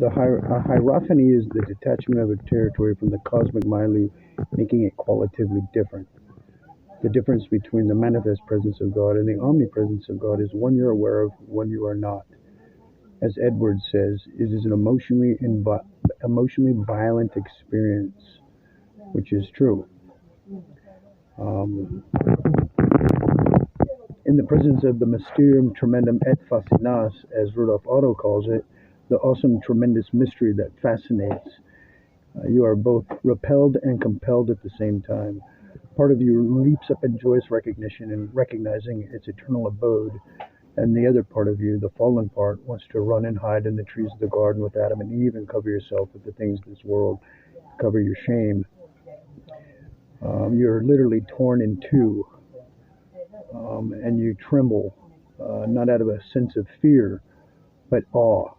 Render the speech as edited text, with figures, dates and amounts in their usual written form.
hierophany is the detachment of a territory from the cosmic milieu, making it qualitatively different. The difference between the manifest presence of God and the omnipresence of God is one you're aware of, one you are not. As Edwards says, it is an emotionally violent experience, which is true. Um, in the presence of the mysterium tremendum et fascinas, as Rudolf Otto calls it, the awesome, tremendous mystery that fascinates, you are both repelled and compelled at the same time. Part of you leaps up in joyous recognition and recognizing its eternal abode, and the other part of you, the fallen part, wants to run and hide in the trees of the garden with Adam and Eve and cover yourself with the things of this world, cover your shame. You're literally torn in two, and you tremble, not out of a sense of fear, but awe.